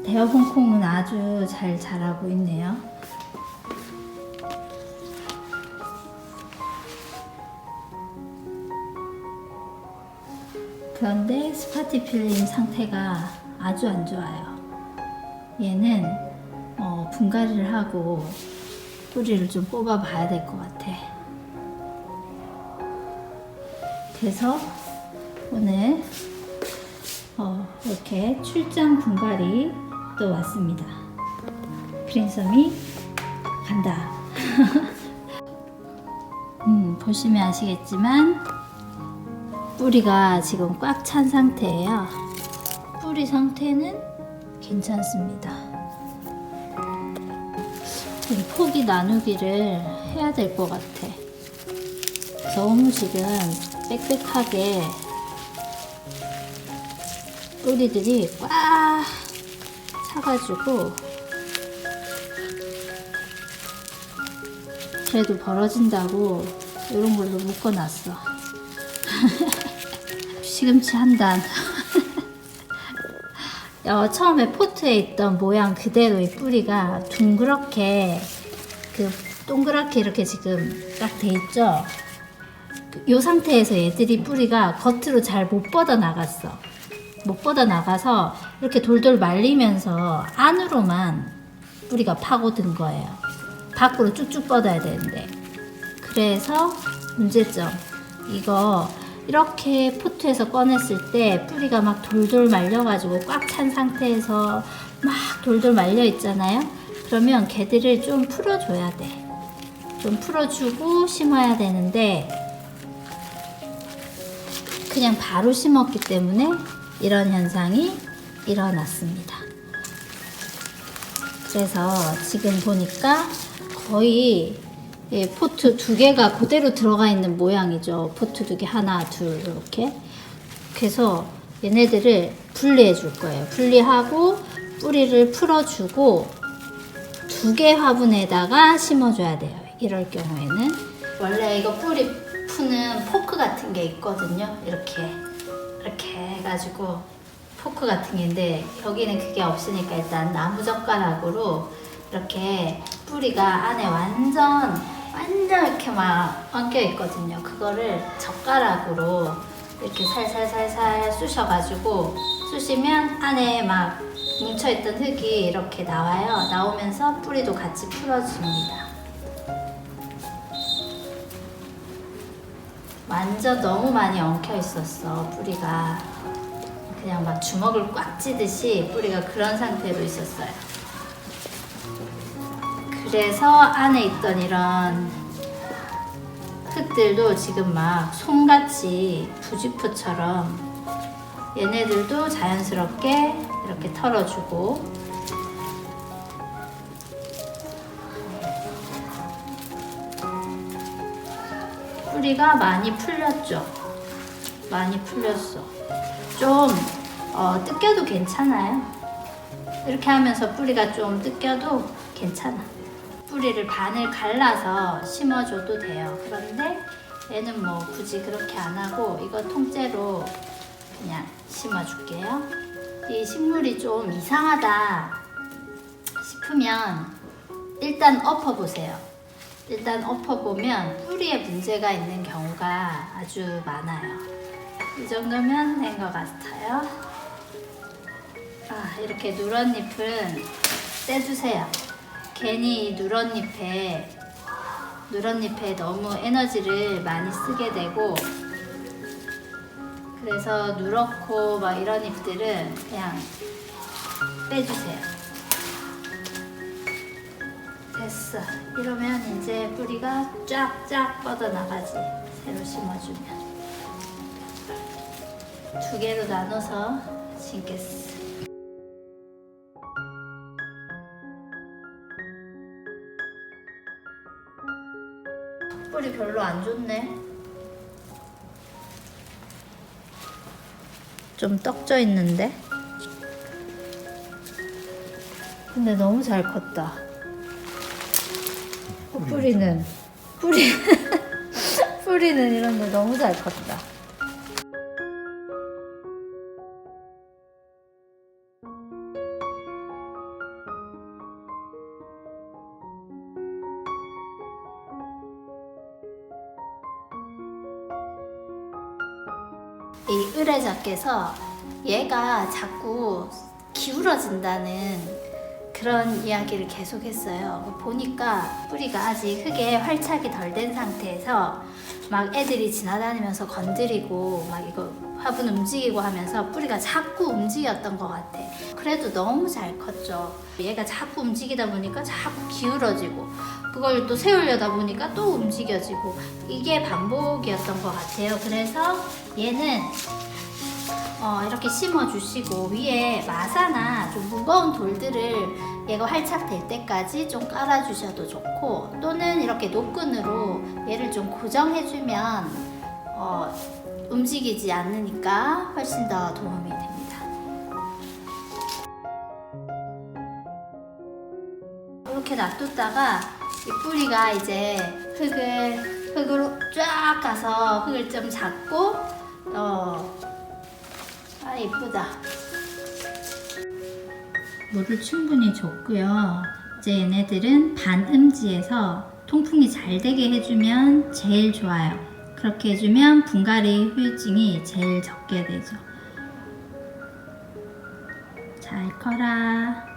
대여 홍콩은 아주 잘 자라고 있네요. 그런데 스파티필름 상태가 아주 안 좋아요. 얘는 분갈이를 하고 뿌리를 좀 뽑아 봐야 될 것 같아. 그래서 오늘 이렇게 출장 분갈이 또 왔습니다. 그린썸이 간다. 보시면 아시겠지만 뿌리가 지금 꽉 찬 상태예요. 뿌리 상태는 괜찮습니다. 포기 나누기를 해야 될 것 같아. 너무 지금 빽빽하게 뿌리들이 꽉 차가지고 그래도 벌어진다고 이런 걸로 묶어놨어. 시금치 한 단. 처음에 포트에 있던 모양 그대로의 뿌리가 둥그렇게 동그랗게 이렇게 지금 딱 돼 있죠. 이 상태에서 얘들이 뿌리가 겉으로 잘 못 뻗어 나갔어. 못 뻗어 나가서 이렇게 돌돌 말리면서 안으로만 뿌리가 파고든 거예요. 밖으로 쭉쭉 뻗어야 되는데. 그래서 문제점. 이거 이렇게 포트에서 꺼냈을 때 뿌리가 막 돌돌 말려가지고 꽉 찬 상태에서 막 돌돌 말려 있잖아요. 그러면 걔들을 좀 풀어줘야 돼. 좀 풀어주고 심어야 되는데 그냥 바로 심었기 때문에 이런 현상이 일어났습니다. 그래서 지금 보니까 거의 포트 두 개가 그대로 들어가 있는 모양이죠. 포트 두 개, 하나, 둘 이렇게. 그래서 얘네들을 분리해 줄 거예요. 분리하고 뿌리를 풀어주고 두 개 화분에다가 심어줘야 돼요. 이럴 경우에는 원래 이거 뿌리 푸는 포크 같은 게 있거든요. 이렇게 해가지고 포크 같은 게 있는데 여기는 그게 없으니까 일단 나무젓가락으로 이렇게 뿌리가 안에 완전 이렇게 막 엉켜 있거든요. 그거를 젓가락으로 이렇게 살살살살 쑤셔가지고 쑤시면 안에 막 뭉쳐있던 흙이 이렇게 나와요. 나오면서 뿌리도 같이 풀어줍니다. 완전 너무 많이 엉켜 있었어. 뿌리가 그냥 막 주먹을 꽉 쥐듯이 뿌리가 그런 상태로 있었어요. 그래서 안에 있던 이런 흙들도 지금 막 솜같이 부직포처럼 얘네들도 자연스럽게 이렇게 털어주고 뿌리가 많이 풀렸죠. 많이 풀렸어. 좀 뜯겨도 괜찮아요. 이렇게 하면서 뿌리가 좀 뜯겨도 괜찮아. 뿌리를 반을 갈라서 심어줘도 돼요. 그런데 얘는 뭐 굳이 그렇게 안 하고 이거 통째로 그냥 심어줄게요. 이 식물이 좀 이상하다 싶으면 일단 엎어보세요. 일단 엎어보면 뿌리에 문제가 있는 경우가 아주 많아요. 이 정도면 된 것 같아요. 이렇게 누런잎은 떼주세요. 괜히 누런잎에 너무 에너지를 많이 쓰게 되고 그래서 누렇고 막 이런 잎들은 그냥 빼주세요. 됐어. 이러면 이제 뿌리가 쫙쫙 뻗어나가지. 새로 심어주면. 두 개로 나눠서 심겠어. 뿌리 별로 안 좋네. 좀 떡져 있는데? 근데 너무 잘 컸다. 뿌리는 이런데 너무 잘 컸다. 이 의뢰자께서 얘가 자꾸 기울어진다는 그런 이야기를 계속했어요. 보니까 뿌리가 아직 흙에 활착이 덜 된 상태에서 막 애들이 지나다니면서 건드리고 막 이거 화분 움직이고 하면서 뿌리가 자꾸 움직였던 것 같아. 그래도 너무 잘 컸죠. 얘가 자꾸 움직이다 보니까 자꾸 기울어지고 그걸 또 세우려다 보니까 또 움직여지고 이게 반복이었던 것 같아요. 그래서 얘는 이렇게 심어주시고 위에 마사나 좀 무거운 돌들을 얘가 활착될 때까지 좀 깔아주셔도 좋고 또는 이렇게 노끈으로 얘를 좀 고정해주면 움직이지 않으니까 훨씬 더 도움이 됩니다. 이렇게 놔뒀다가 이 뿌리가 이제 흙으로 쫙 가서 흙을 좀 잡고 이쁘다. 물을 충분히 줬고요. 이제 얘네들은 반음지에서 통풍이 잘 되게 해주면 제일 좋아요. 그렇게 해주면 분갈이 후유증이 제일 적게 되죠. 잘 커라.